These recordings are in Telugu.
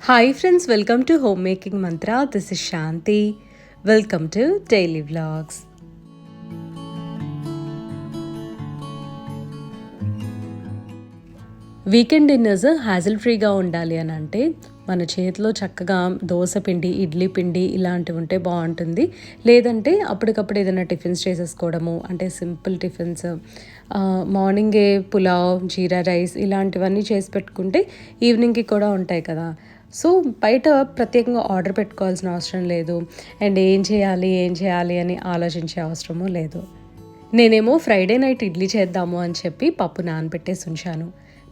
Hi friends, welcome to Homemaking Mantra. This is Shanti. Welcome to Daily Vlogs. Weekend dinners hassle ఫ్రీగా ఉండాలి అని అంటే మన చేతిలో చక్కగా దోశ పిండి, ఇడ్లీ పిండి ఇలాంటివి ఉంటే బాగుంటుంది. లేదంటే అప్పటికప్పుడు ఏదైనా టిఫిన్స్ చేసేసుకోవడము, అంటే సింపుల్ టిఫిన్స్, మార్నింగే పులావ్, జీరా రైస్ ఇలాంటివన్నీ చేసి పెట్టుకుంటే ఈవినింగ్కి కూడా ఉంటాయి కదా. సో బయట ప్రత్యేకంగా ఆర్డర్ పెట్టుకోవాల్సిన అవసరం లేదు. అండ్ ఏం చేయాలి అని ఆలోచించే అవసరము లేదు. నేనేమో ఫ్రైడే నైట్ ఇడ్లీ చేద్దాము అని చెప్పి పప్పు నానబెట్టేసి ఉంచాను.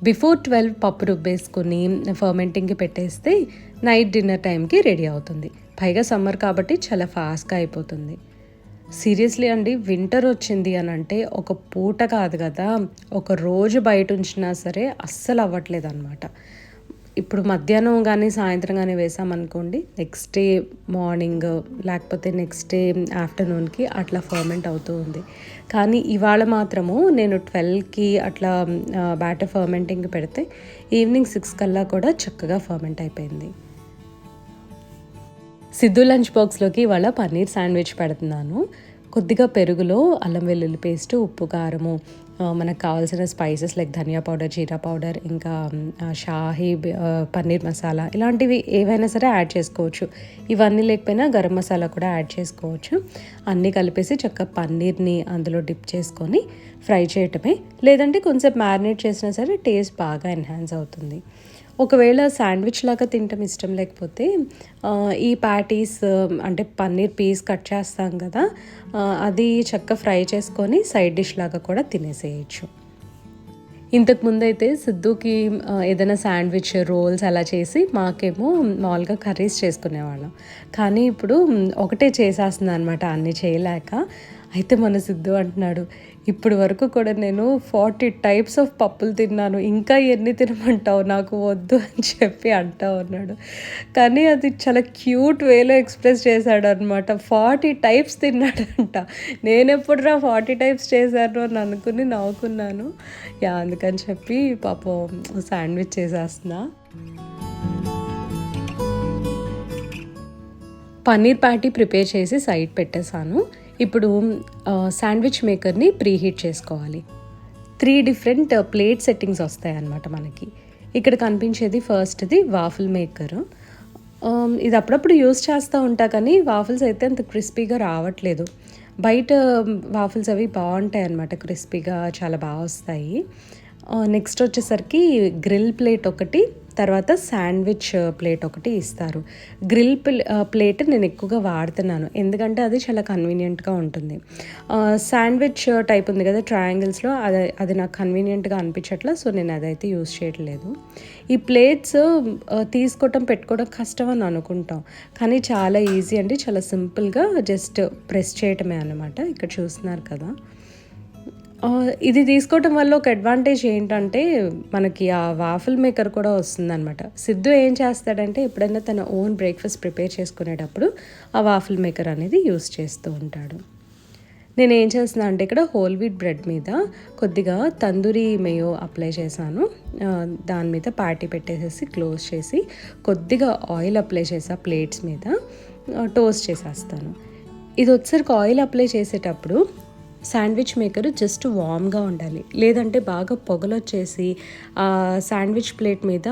బిఫోర్ 12 పప్పు రుబ్బేసుకుని ఫర్మెంటింగ్కి పెట్టేస్తే నైట్ డిన్నర్ టైంకి రెడీ అవుతుంది. పైగా సమ్మర్ కాబట్టి చాలా ఫాస్ట్గా అయిపోతుంది. సీరియస్లీ అండి, వింటర్ వచ్చింది అని అంటే ఒక పూట కాదు కదా, ఒక రోజు బయట ఉంచినా సరే అస్సలు అవ్వట్లేదు అనమాట. ఇప్పుడు మధ్యాహ్నం కానీ సాయంత్రం కానీ వేసామనుకోండి, నెక్స్ట్ డే మార్నింగ్ లేకపోతే నెక్స్ట్ డే ఆఫ్టర్నూన్కి అట్లా ఫర్మెంట్ అవుతూ ఉంది. కానీ ఇవాళ మాత్రము నేను 12కి అట్లా బ్యాటర్ ఫర్మెంటింగ్కి పెడితే ఈవినింగ్ 6 కల్లా కూడా చక్కగా ఫర్మెంట్ అయిపోయింది. సిద్ధు లంచ్ బాక్స్లోకి ఇవాళ పన్నీర్ శాండ్విచ్ పెడుతున్నాను. కొద్దిగా పెరుగులో అల్లం వెల్లుల్లి పేస్ట్, ఉప్పు, కారము, మనకు కావాల్సిన స్పైసెస్ లైక్ ధనియా పౌడర్, జీరా పౌడర్, ఇంకా షాహీ పన్నీర్ మసాలా ఇలాంటివి ఏవైనా సరే యాడ్ చేసుకోవచ్చు. ఇవన్నీ లేకపోయినా గరం మసాలా కూడా యాడ్ చేసుకోవచ్చు. అన్నీ కలిపేసి చక్కగా పన్నీర్ని అందులో డిప్ చేసుకొని ఫ్రై చేయటమే. లేదంటే కొంచెం మ్యారినేట్ చేసినా సరే టేస్ట్ బాగా ఎన్హాన్స్ అవుతుంది. ఒకవేళ శాండ్విచ్ లాగా తినటం ఇష్టం లేకపోతే ఈ ప్యాటీస్, అంటే పన్నీర్ పీస్ కట్ చేస్తాం కదా, అది చక్కగా ఫ్రై చేసుకొని సైడ్ డిష్ లాగా కూడా తినేసేయచ్చు. ఇంతకుముందు అయితే సిద్ధుకి ఏదైనా శాండ్విచ్, రోల్స్ అలా చేసి మాకేమో మామూలుగా కర్రీస్ చేసుకునేవాళ్ళం. కానీ ఇప్పుడు ఒకటే చేసేస్తుంది అనమాట, అన్నీ చేయలేక. అయితే మన సిద్ధు అంటున్నాడు, ఇప్పుడు వరకు కూడా నేను 40 టైప్స్ ఆఫ్ పప్పులు తిన్నాను, ఇంకా ఎన్ని తినమంటావు, నాకు వద్దు అని చెప్పి అంటా ఉన్నాడు. కానీ అది చాలా క్యూట్ వేలో ఎక్స్ప్రెస్ చేశాడు అనమాట. 40 టైప్స్ తిన్నాడంట. నేను ఎప్పుడురా 40 టైప్స్ చేశాను అని అనుకుని నవ్వుకున్నాను. అందుకని చెప్పి పాపం శాండ్విచ్ చేసేస్తున్నా. పన్నీర్ ప్యాటీ ప్రిపేర్ చేసి సైడ్ పెట్టేశాను. ఇప్పుడు శాండ్విచ్ మేకర్ని ప్రీహీట్ చేసుకోవాలి. 3 డిఫరెంట్ ప్లేట్ సెట్టింగ్స్ వస్తాయి అన్నమాట మనకి. ఇక్కడ కనిపించేది ఫస్ట్ది వాఫిల్ మేకర్. ఇది అప్పుడప్పుడు యూస్ చేస్తూ ఉంటా, కానీ వాఫిల్స్ అయితే అంత క్రిస్పీగా రావట్లేదు. బయట వాఫిల్స్ అవి బాగుంటాయి అన్నమాట, క్రిస్పీగా చాలా బాగా వస్తాయి. నెక్స్ట్ వచ్చేసరికి గ్రిల్ ప్లేట్ ఒకటి, తర్వాత శాండ్విచ్ ప్లేట్ ఒకటి ఇస్తారు. గ్రిల్ ప్లేట్ నేను ఎక్కువగా వాడుతున్నాను, ఎందుకంటే అది చాలా కన్వీనియంట్గా ఉంటుంది. శాండ్విచ్ టైప్ ఉంది కదా ట్రయాంగిల్స్లో, అది నాకు కన్వీనియంట్గా అనిపించట్లా, సో నేను అదైతే యూస్ చేయట్లేదు. ఈ ప్లేట్స్ తీసుకోవటం పెట్టుకోవడం కష్టం అని అనుకుంటాం, కానీ చాలా ఈజీ అండి. చాలా సింపుల్గా జస్ట్ ప్రెస్ చేయటమే అన్నమాట. ఇక్కడ చూస్తున్నారు కదా, ఇది తీసుకోవటం వల్ల ఒక అడ్వాంటేజ్ ఏంటంటే మనకి ఆ వాఫిల్ మేకర్ కూడా వస్తుందన్నమాట. సిద్ధు ఏం చేస్తాడంటే ఎప్పుడైనా తన ఓన్ బ్రేక్ఫాస్ట్ ప్రిపేర్ చేసుకునేటప్పుడు ఆ వాఫిల్ మేకర్ అనేది యూస్ చేస్తూ ఉంటాడు. నేను ఏం చేస్తున్నా అంటే ఇక్కడ హోల్ వీట్ బ్రెడ్ మీద కొద్దిగా తందూరి మేయో అప్లై చేశాను. దాని మీద ప్యాటీ పెట్టేసేసి క్లోజ్ చేసి కొద్దిగా ఆయిల్ అప్లై చేసా ప్లేట్స్ మీద, టోస్ట్ చేసేస్తాను. ఇది వచ్చేసరికి ఆయిల్ అప్లై చేసేటప్పుడు శాండ్విచ్ మేకర్ జస్ట్ వామ్గా ఉండాలి, లేదంటే బాగా పొగలొచ్చేసి శాండ్విచ్ ప్లేట్ మీద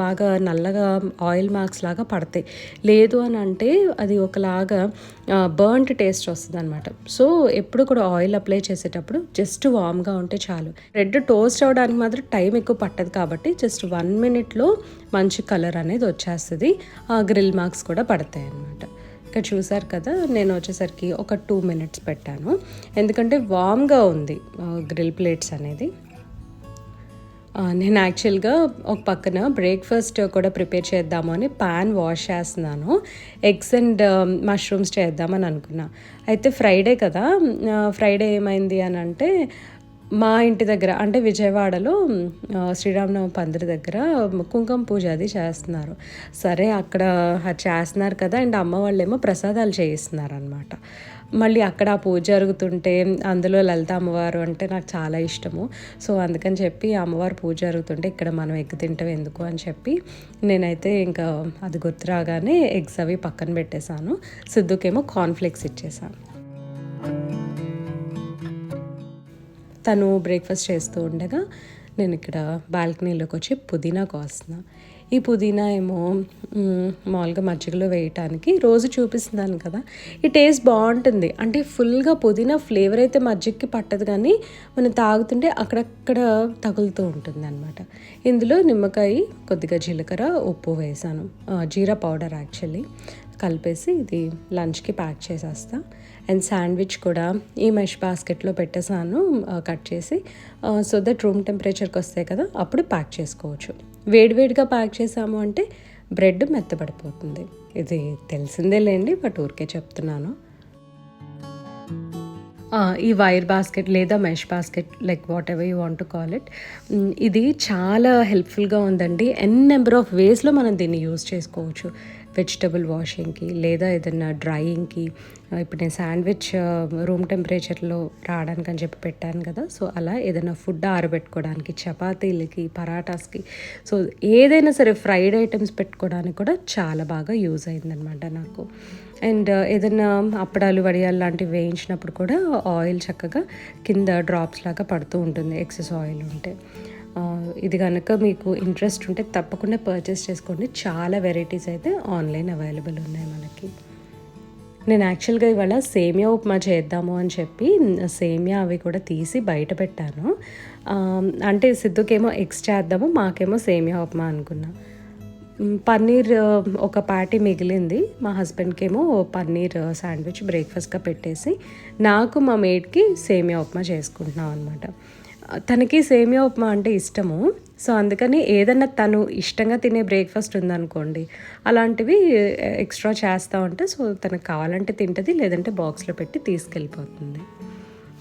బాగా నల్లగా ఆయిల్ మార్క్స్ లాగా పడతాయి. లేదు అని అంటే అది ఒకలాగా బర్న్ట్ టేస్ట్ వస్తుంది అనమాట. సో ఎప్పుడు కూడా ఆయిల్ అప్లై చేసేటప్పుడు జస్ట్ వామ్గా ఉంటే చాలు. బ్రెడ్ టోస్ట్ అవ్వడానికి మాత్రం టైం ఎక్కువ పట్టదు కాబట్టి జస్ట్ 1 మినిట్లో మంచి కలర్ అనేది వచ్చేస్తుంది. గ్రిల్ మార్క్స్ కూడా పడతాయి అన్నమాట. ఇక్కడ చూసారు కదా, నేను వచ్చేసరికి ఒక 2 మినిట్స్ పెట్టాను, ఎందుకంటే వామ్గా ఉంది గ్రిల్ ప్లేట్స్ అనేది. నేను యాక్చువల్గా ఒక పక్కన బ్రేక్ఫాస్ట్ కూడా ప్రిపేర్ చేద్దాము అని ప్యాన్ వాష్ చేస్తున్నాను. ఎగ్స్ అండ్ మష్రూమ్స్ చేద్దామని అనుకున్నా. అయితే ఫ్రైడే కదా, ఫ్రైడే ఏమైంది అని అంటే మా ఇంటి దగ్గర అంటే విజయవాడలో శ్రీరామనవమి పందిరి దగ్గర కుంకుమ పూజ అది చేస్తున్నారు. సరే అక్కడ చేస్తున్నారు కదా, అండ్ అమ్మ వాళ్ళేమో ప్రసాదాలు చేయిస్తున్నారనమాట. మళ్ళీ అక్కడ ఆ పూజ జరుగుతుంటే అందులో లలిత అమ్మవారు అంటే నాకు చాలా ఇష్టము. సో అందుకని చెప్పి అమ్మవారు పూజ జరుగుతుంటే ఇక్కడ మనం ఎగ్ తింటాం ఎందుకు అని చెప్పి నేనైతే ఇంకా అది గుర్తు రాగానే ఎగ్స్ అవి పక్కన పెట్టేశాను. సిద్ధుకేమో కార్న్‌ఫ్లేక్స్ ఇచ్చేసాను. తను బ్రేక్ఫాస్ట్ చేస్తూ ఉండగా నేను ఇక్కడ బాల్కనీలోకి వచ్చి పుదీనా కోస్తున్నా. ఈ పుదీనా ఏమో మామూలుగా మజ్జిగలో వేయటానికి రోజు చూపిస్తున్నాను కదా, ఈ టేస్ట్ బాగుంటుంది. అంటే ఫుల్గా పుదీనా ఫ్లేవర్ అయితే మజ్జిగకి పట్టదు, కానీ మనం తాగుతుంటే అక్కడక్కడ తగులుతూ ఉంటుంది అనమాట. ఇందులో నిమ్మకాయ, కొద్దిగా జీలకర్ర, ఉప్పు వేసాను, జీరా పౌడర్ యాక్చువల్లీ కలిపేసి ఇది లంచ్కి ప్యాక్ చేసేస్తా. అండ్ శాండ్విచ్ కూడా ఈ మెష్ బాస్కెట్లో పెట్టేసాను కట్ చేసి, సో దట్ రూమ్ టెంపరేచర్కి వస్తాయి కదా అప్పుడు ప్యాక్ చేసుకోవచ్చు. వేడివేడిగా ప్యాక్ చేసాము అంటే బ్రెడ్ మెత్తబడిపోతుంది. ఇది తెలిసిందే లేండి, బట్ ఊరికే చెప్తున్నాను. ఈ వైర్ బాస్కెట్ లేదా mesh basket, like what ever you want to call it, ఇది చాలా హెల్ప్ఫుల్గా ఉందండి. నెంబర్ ఆఫ్ వేస్లో మనం దీన్ని యూజ్ చేసుకోవచ్చు. వెజిటబుల్ వాషింగ్కి లేదా ఏదైనా డ్రైయింగ్కి. ఇప్పుడు నేను శాండ్విచ్ రూమ్ టెంపరేచర్లో రావడానికి అని చెప్పి పెట్టాను కదా, సో అలా ఏదైనా ఫుడ్ ఆరబెట్టుకోవడానికి, చపాతీలకి, పరాటాస్కి, సో ఏదైనా సరే ఫ్రైడ్ ఐటమ్స్ పెట్టుకోవడానికి కూడా చాలా బాగా యూజ్ అయిందనమాట నాకు. అండ్ ఏదైనా అప్పడాలు, వడియాలు లాంటివి వేయించినప్పుడు కూడా ఆయిల్ చక్కగా కింద డ్రాప్స్ లాగా పడుతూ ఉంటుంది ఎక్సెస్ ఆయిల్ ఉంటే. ఇది కనుక మీకు ఇంట్రెస్ట్ ఉంటే తప్పకుండా పర్చేస్ చేసుకోండి. చాలా వెరైటీస్ అయితే ఆన్లైన్ అవైలబుల్ ఉన్నాయి మనకి. నేను యాక్చువల్గా ఇవాళ సేమియా ఉప్మా చేద్దాము అని చెప్పి సేమియా అవి కూడా తీసి బయట పెట్టాను. అంటే సిద్ధుకేమో ఎగ్స్ చేద్దాము, మాకేమో సేమియా ఉప్మా అనుకున్నా. పన్నీర్ ఒక ప్యాటీ మిగిలింది, మా హస్బెండ్కేమో పన్నీర్ శాండ్విచ్ బ్రేక్ఫాస్ట్గా పెట్టేసి నాకు మా మేడ్కి సేమియా ఉప్మా చేసుకుంటున్నాం అనమాట. తనకి సేమియా ఉప్మా అంటే ఇష్టము, సో అందుకని ఏదన్నా తను ఇష్టంగా తినే బ్రేక్ఫాస్ట్ ఉందనుకోండి, అలాంటివి ఎక్స్ట్రా చేస్తూ ఉంటే సో తనకు కావాలంటే తింటుంది, లేదంటే బాక్స్లో పెట్టి తీసుకెళ్ళిపోతుంది.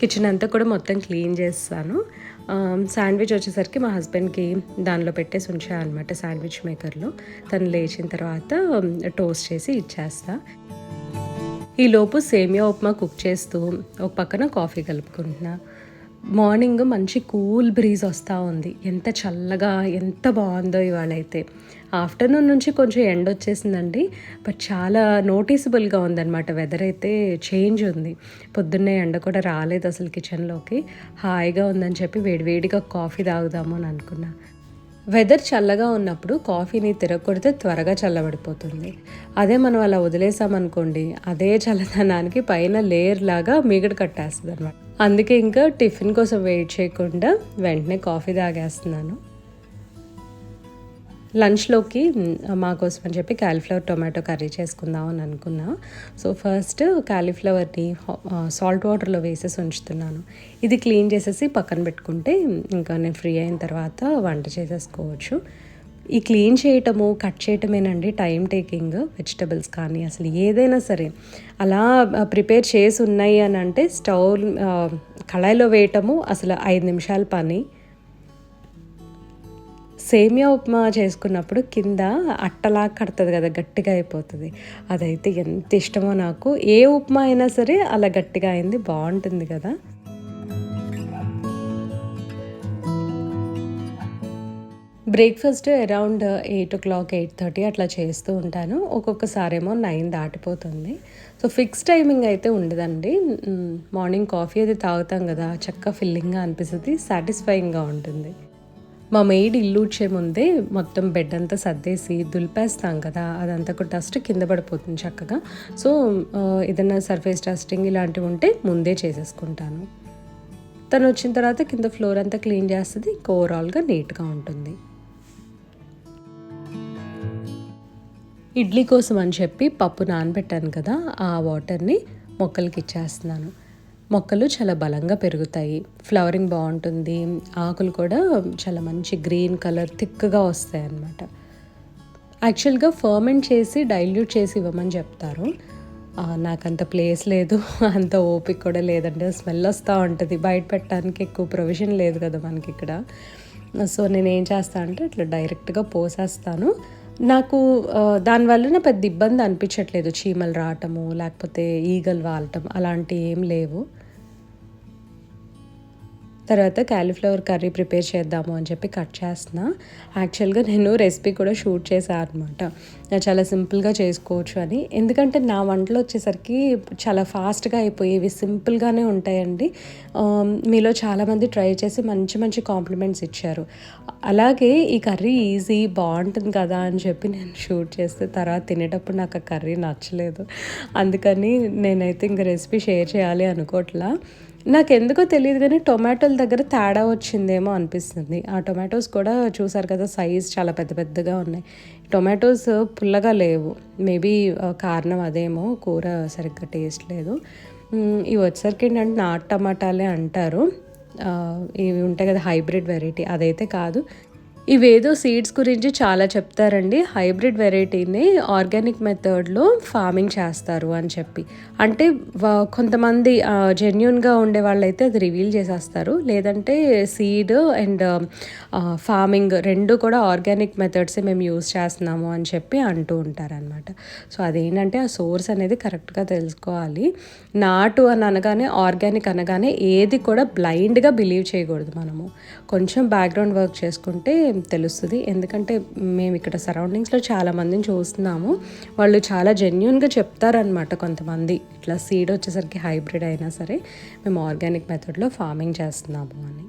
కిచెన్ అంతా కూడా మొత్తం క్లీన్ చేస్తాను. శాండ్విచ్ వచ్చేసరికి మా హస్బెండ్కి దానిలో పెట్టేసి ఉంచాను అనమాట, శాండ్విచ్ మేకర్లో. తను లేచిన తర్వాత టోస్ట్ చేసి ఇచ్చేస్తా. ఈలోపు సేమియా ఉప్మా కుక్ చేస్తూ ఒక పక్కన కాఫీ కలుపుకుంటున్నా. మార్నింగ్ మంచి కూల్ బ్రీజ్ వస్తూ ఉంది, ఎంత చల్లగా ఎంత బాగుందో ఇవాళైతే. ఆఫ్టర్నూన్ నుంచి కొంచెం ఎండ వచ్చేసిందండి, బట్ చాలా నోటీసబుల్గా ఉందన్నమాట. వెదర్ అయితే చేంజ్ ఉంది. పొద్దున్నే ఎండ కూడా రాలేదు అసలు కిచెన్లోకి. హాయిగా ఉందని చెప్పి వేడివేడిగా కాఫీ తాగుదాము అని అనుకున్నా. వెదర్ చల్లగా ఉన్నప్పుడు కాఫీని తిరగకొడితే త్వరగా చల్లబడిపోతుంది. అదే మనం అలా వదిలేసామనుకోండి, అదే చల్లదనానికి పైన లేయర్ లాగా మీగడ కట్టేస్తుంది అనమాట. అందుకే ఇంకా టిఫిన్ కోసం వెయిట్ చేయకుండా వెంటనే కాఫీ తాగేస్తున్నాను. లంచ్లోకి మా కోసం అని చెప్పి కాలీఫ్లవర్ టొమాటో కర్రీ చేసుకుందాం అని అనుకున్నా. సో ఫస్ట్ కాలీఫ్లవర్ని సాల్ట్ వాటర్లో వేసేసి ఉంచుతున్నాను. ఇది క్లీన్ చేసేసి పక్కన పెట్టుకుంటే ఇంకా నేను ఫ్రీ అయిన తర్వాత వంట చేసేసుకోవచ్చు. ఈ క్లీన్ చేయటము, కట్ చేయటమేనండి టైం టేకింగ్. వెజిటబుల్స్ కానీ అసలు ఏదైనా సరే అలా ప్రిపేర్ చేసి ఉన్నాయి అని అంటే స్టవ్ కళాయిలో వేయటము అసలు 5 నిమిషాల పని. సేమియా ఉప్మా చేసుకున్నప్పుడు కింద అట్టలా కడుతుంది కదా, గట్టిగా అయిపోతుంది. అదైతే ఎంత ఇష్టమో నాకు. ఏ ఉప్మా అయినా సరే అలా గట్టిగా అయింది బాగుంటుంది కదా. బ్రేక్ఫాస్ట్ అరౌండ్ 8 o'clock 8:30 అట్లా చేస్తూ ఉంటాను. ఒక్కొక్కసారేమో 9 దాటిపోతుంది. సో ఫిక్స్ టైమింగ్ అయితే ఉండదండి. మార్నింగ్ కాఫీ అది తాగుతాం కదా, చక్కగా ఫిల్లింగ్గా అనిపిస్తుంది, సాటిస్ఫైయింగ్గా ఉంటుంది. మా మెయిడ్ ఇల్లు ఊడ్చే ముందే మొత్తం బెడ్ అంతా సర్దేసి దులిపేస్తాం కదా, అదంతా కూడా డస్ట్ కింద పడిపోతుంది చక్కగా. సో ఏదైనా సర్ఫేస్ డస్టింగ్ ఇలాంటివి ఉంటే ముందే చేసేసుకుంటాను. తను వచ్చిన తర్వాత కింద ఫ్లోర్ అంతా క్లీన్ చేస్తుంది, ఓవరాల్గా నీట్గా ఉంటుంది. ఇడ్లీ కోసం అని చెప్పి పప్పు నానబెట్టాను కదా, ఆ వాటర్ని మొక్కలకి ఇచ్చేస్తున్నాను. మొక్కలు చాలా బలంగా పెరుగుతాయి, ఫ్లవరింగ్ బాగుంటుంది, ఆకులు కూడా చాలా మంచి గ్రీన్ కలర్ థిక్గా వస్తాయి అన్నమాట. యాక్చువల్గా ఫర్మెంట్ చేసి డైల్యూట్ చేసి ఇవ్వమని చెప్తారు. నాకంత ప్లేస్ లేదు, అంత ఓపిక కూడా లేదంటే స్మెల్ వస్తూ ఉంటుంది. బయట పెట్టడానికి ఎక్కువ ప్రొవిజన్ లేదు కదా మనకి ఇక్కడ. సో నేనేం చేస్తాను అంటే ఇట్లా డైరెక్ట్గా పోసేస్తాను. నాకు దానివల్ల పెద్ద ఇబ్బంది అనిపించట్లేదు, చీమలు రావటము లేకపోతే ఈగలు వాలటం అలాంటివి ఏం లేవు. తర్వాత క్యాలీఫ్లవర్ కర్రీ ప్రిపేర్ చేద్దాము అని చెప్పి కట్ చేస్తున్నా. యాక్చువల్గా నేను రెసిపీ కూడా షూట్ చేశాను అనమాట, చాలా సింపుల్గా చేసుకోవచ్చు అని. ఎందుకంటే నా వంటలు వచ్చేసరికి చాలా ఫాస్ట్గా అయిపోయేవి, సింపుల్గానే ఉంటాయండి. మీలో చాలామంది ట్రై చేసి మంచి మంచి కాంప్లిమెంట్స్ ఇచ్చారు. అలాగే ఈ కర్రీ ఈజీ బాగుంటుంది కదా అని చెప్పి నేను షూట్ చేస్తే తర్వాత తినేటప్పుడు నాకు ఆ కర్రీ నచ్చలేదు. అందుకని నేనైతే ఇంక రెసిపీ షేర్ చేయాలి అనుకోవట్లా. నాకు ఎందుకో తెలియదు కానీ టొమాటోల దగ్గర తేడా వచ్చిందేమో అనిపిస్తుంది. ఆ టొమాటోస్ కూడా చూసారు కదా, సైజ్ చాలా పెద్ద పెద్దగా ఉన్నాయి. టొమాటోస్ పుల్లగా లేవు. మేబీ కారణం అదేమో, కూర సరిగ్గా టేస్ట్ లేదు. ఇవి వచ్చేసరికి ఏంటంటే నాటు టమాటాలే అంటారు. ఇవి ఉంటాయి కదా హైబ్రిడ్ వెరైటీ, అదైతే కాదు. ఇవేదో సీడ్స్ గురించి చాలా చెప్తారండి. హైబ్రిడ్ వెరైటీని ఆర్గానిక్ మెథడ్లో ఫార్మింగ్ చేస్తారు అని చెప్పి. అంటే కొంతమంది జెన్యున్గా ఉండే వాళ్ళైతే అది రివీల్ చేసేస్తారు, లేదంటే సీడ్ అండ్ ఫార్మింగ్ రెండు కూడా ఆర్గానిక్ మెథడ్సే మేము యూజ్ చేస్తున్నాము అని చెప్పి అంటూ ఉంటారనమాట. సో అదేంటంటే ఆ సోర్స్ అనేది కరెక్ట్గా తెలుసుకోవాలి. నాటు అని అనగానే, ఆర్గానిక్ అనగానే ఏది కూడా బ్లైండ్గా బిలీవ్ చేయకూడదు. మనము కొంచెం బ్యాక్గ్రౌండ్ వర్క్ చేసుకుంటే తెలుస్తుంది. ఎందుకంటే మేము ఇక్కడ సరౌండింగ్స్లో చాలామందిని చూస్తున్నాము, వాళ్ళు చాలా జెన్యున్గా చెప్తారనమాట. కొంతమంది ఇట్లా సీడ్ వచ్చేసరికి హైబ్రిడ్ అయినా సరే మేము ఆర్గానిక్ మెథడ్లో ఫార్మింగ్ చేస్తున్నాము అని.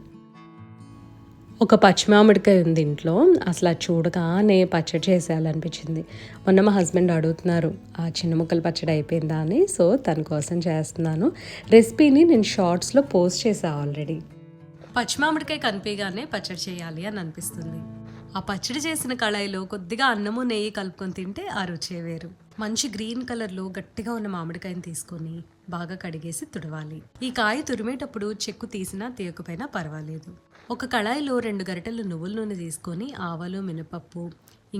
ఒక పచ్చిమామిడికాయ ఉంది ఇంట్లో, అసలు అది చూడగానే పచ్చడి చేసేయాలనిపించింది. మొన్న మా హస్బెండ్ అడుగుతున్నారు ఆ చిన్న ముక్కలు పచ్చడి అయిపోయిందా అని. సో తన కోసం చేస్తున్నాను. రెసిపీని నేను షార్ట్స్లో పోస్ట్ చేశాను ఆల్రెడీ. పచ్చిమామిడికాయ కనిపించగానే పచ్చడి చేయాలి అని అనిపిస్తుంది. ఆ పచ్చడి చేసిన కళాయిలో కొద్దిగా అన్నము నెయ్యి కలుపుకొని తింటే ఆ రుచే వేరు. మంచి గ్రీన్ కలర్లో గట్టిగా ఉన్న మామిడికాయని తీసుకొని బాగా కడిగేసి తుడవాలి. ఈ కాయ తురిమేటప్పుడు చెక్కు తీసినా తీయకపోయినా పర్వాలేదు. ఒక కళాయిలో 2 గరిటెలు నువ్వుల నూనె తీసుకొని ఆవాలు, మినపప్పు,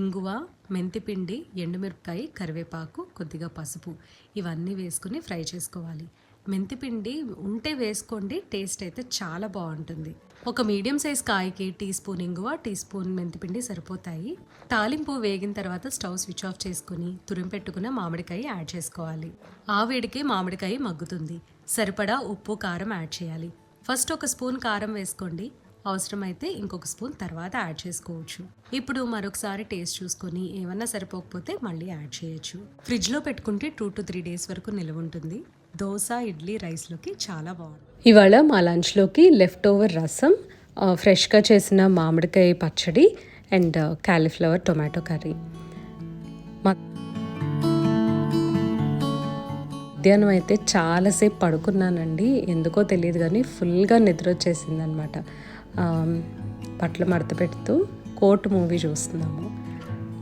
ఇంగువ, మెంతిపిండి, ఎండుమిరపకాయ, కరివేపాకు, కొద్దిగా పసుపు ఇవన్నీ వేసుకుని ఫ్రై చేసుకోవాలి. మెంతిపిండి ఉంటే వేసుకోండి, టేస్ట్ అయితే చాలా బాగుంటుంది. ఒక మీడియం సైజ్ కాయకి టీ స్పూన్ ఇంగువ, టీ స్పూన్ మెంతిపిండి సరిపోతాయి. తాలింపు వేగిన తర్వాత స్టవ్ స్విచ్ ఆఫ్ చేసుకుని తురిమి పెట్టుకున్న మామిడికాయ యాడ్ చేసుకోవాలి. ఆ వేడికి మామిడికాయ మగ్గుతుంది. సరిపడా ఉప్పు, కారం యాడ్ చేయాలి. ఫస్ట్ ఒక స్పూన్ కారం వేసుకోండి, అవసరమైతే ఇంకొక స్పూన్ తర్వాత యాడ్ చేసుకోవచ్చు. ఇప్పుడు మరొకసారి టేస్ట్ చూసుకొని ఏమన్నా సరిపోకపోతే మళ్ళీ యాడ్ చేయొచ్చు. ఫ్రిడ్జ్లో పెట్టుకుంటే 2 to 3 days వరకు నిల్వ ఉంటుంది. దోశ, ఇడ్లీ, రైస్లోకి చాలా బాగుంది. ఇవాళ మా లంచ్లోకి లెఫ్ట్ ఓవర్ రసం, ఫ్రెష్గా చేసిన మామిడికాయ పచ్చడి అండ్ క్యాలీఫ్లవర్ టొమాటో కర్రీ. మధ్యాహ్నం అయితే చాలాసేపు పడుకున్నానండి, ఎందుకో తెలియదు కానీ ఫుల్గా నిద్ర వచ్చేసింది అనమాట. బట్టలు మడత పెడుతూ కోర్ట్ మూవీ చూస్తున్నాము.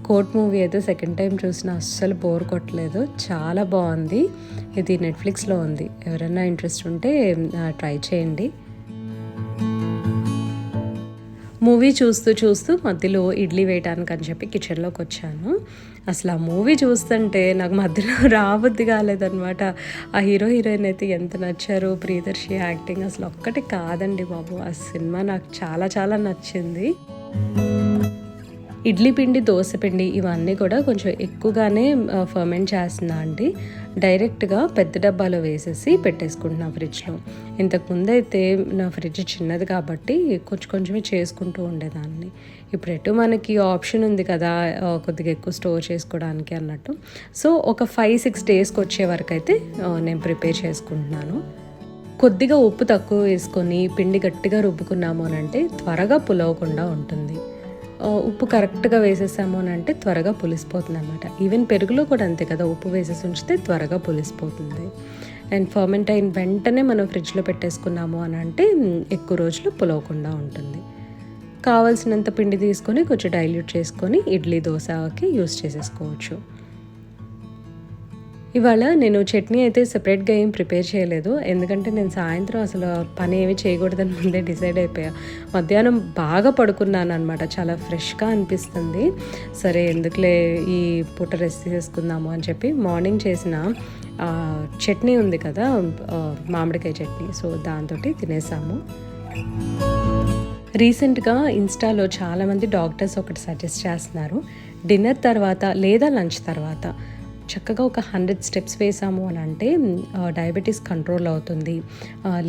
కోర్ట్ మూవీ అయితే సెకండ్ టైం చూసినా అస్సలు బోర్ కొట్టలేదు, చాలా బాగుంది. ఇది నెట్ఫ్లిక్స్లో ఉంది, ఎవరైనా ఇంట్రెస్ట్ ఉంటే ట్రై చేయండి. మూవీ చూస్తూ చూస్తూ మధ్యలో ఇడ్లీ వేయటానికి అని చెప్పి కిచెన్లోకి వచ్చాను. అసలు ఆ మూవీ చూస్తుంటే నాకు మధ్యలో రాబుద్ది కాలేదనమాట. ఆ హీరో హీరోయిన్ అయితే ఎంత నచ్చారు, ప్రియదర్శి యాక్టింగ్ అసలు ఒక్కటి కాదండి బాబు. ఆ సినిమా నాకు చాలా చాలా నచ్చింది. ఇడ్లీ పిండి, దోశ పిండి ఇవన్నీ కూడా కొంచెం ఎక్కువగానే ఫర్మెంట్ చేస్తున్నా అండి. డైరెక్ట్గా పెద్ద డబ్బాలో వేసేసి పెట్టేసుకుంటున్నా ఫ్రిడ్జ్లో. ఇంతకుముందు అయితే నా ఫ్రిడ్జ్ చిన్నది కాబట్టి కొంచెం కొంచెమే చేసుకుంటూ ఉండేదాన్ని. ఇప్పుడు ఎటు మనకి ఆప్షన్ ఉంది కదా కొద్దిగా ఎక్కువ స్టోర్ చేసుకోవడానికి అన్నట్టు. సో ఒక 5-6 డేస్కి వచ్చే వరకు అయితే నేను ప్రిపేర్ చేసుకుంటున్నాను. కొద్దిగా ఉప్పు తక్కువ వేసుకొని పిండి గట్టిగా రుబ్బుకున్నాము అని అంటే త్వరగా పులవకుండా ఉంటుంది. ఉప్పు కరెక్ట్గా వేసేసాము అని అంటే త్వరగా పులిసిపోతుంది అనమాట. ఈవెన్ పెరుగులో కూడా అంతే కదా, ఉప్పు వేసేసి ఉంచితే త్వరగా పులిసిపోతుంది. అండ్ ఫర్మెంట్ అయిన వెంటనే మనం ఫ్రిడ్జ్లో పెట్టేసుకున్నాము అని అంటే ఎక్కువ రోజులు పులవకుండా ఉంటుంది. కావాల్సినంత పిండి తీసుకొని కొంచెం డైల్యూట్ చేసుకొని ఇడ్లీ, దోశకి యూస్ చేసేసుకోవచ్చు. ఇవాళ నేను చట్నీ అయితే సెపరేట్గా ఏం ప్రిపేర్ చేయలేదు, ఎందుకంటే నేను సాయంత్రం అసలు పని ఏమి చేయకూడదని ముందే డిసైడ్ అయిపోయా. మధ్యాహ్నం బాగా పడుకున్నాను అనమాట, చాలా ఫ్రెష్గా అనిపిస్తుంది. సరే ఎందుకులే ఈ పూట రెస్ట్ చేసుకుందాము అని చెప్పి మార్నింగ్ చేసిన చట్నీ ఉంది కదా, మామిడికాయ చట్నీ, సో దాంతో తినేసాము. రీసెంట్గా ఇన్స్టాలో చాలామంది డాక్టర్స్ ఒకటి సజెస్ట్ చేస్తున్నారు, డిన్నర్ తర్వాత లేదా లంచ్ తర్వాత చక్కగా ఒక 100 స్టెప్స్ వేసాము అని అంటే డయాబెటీస్ కంట్రోల్ అవుతుంది,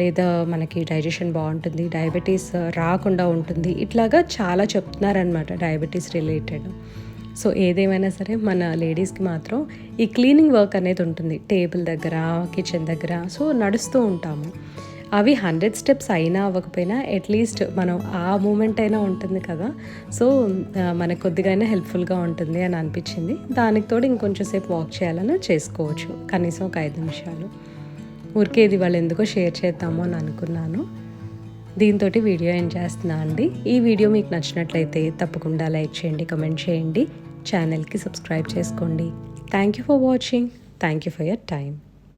లేదా మనకి డైజెషన్ బాగుంటుంది, డయాబెటీస్ రాకుండా ఉంటుంది, ఇట్లాగా చాలా చెప్తున్నారనమాట డయాబెటీస్ రిలేటెడ్. సో ఏదేమైనా సరే మన లేడీస్కి మాత్రం ఈ క్లీనింగ్ వర్క్ అనేది ఉంటుంది, టేబుల్ దగ్గర, కిచెన్ దగ్గర, సో నడుస్తూ ఉంటాము. అవి 100 స్టెప్స్ అయినా అవ్వకపోయినా అట్లీస్ట్ మనం ఆ మూమెంట్ అయినా ఉంటుంది కదా, సో మనకు కొద్దిగా అయినా హెల్ప్ఫుల్గా ఉంటుంది అని అనిపించింది. దానికి తోడు ఇంకొంచెం సేపు వాక్ చేయాలని చేసుకోవచ్చు, కనీసం ఒక 5 నిమిషాలు. ఊరికే ఇది వాళ్ళు ఎందుకో షేర్ చేద్దాము అని అనుకున్నాను. దీంతో వీడియో ఏం చేస్తున్నా అండి. ఈ వీడియో మీకు నచ్చినట్లయితే తప్పకుండా లైక్ చేయండి, కమెంట్ చేయండి, ఛానల్కి సబ్స్క్రైబ్ చేసుకోండి. Thank you for watching. Thank you for your time.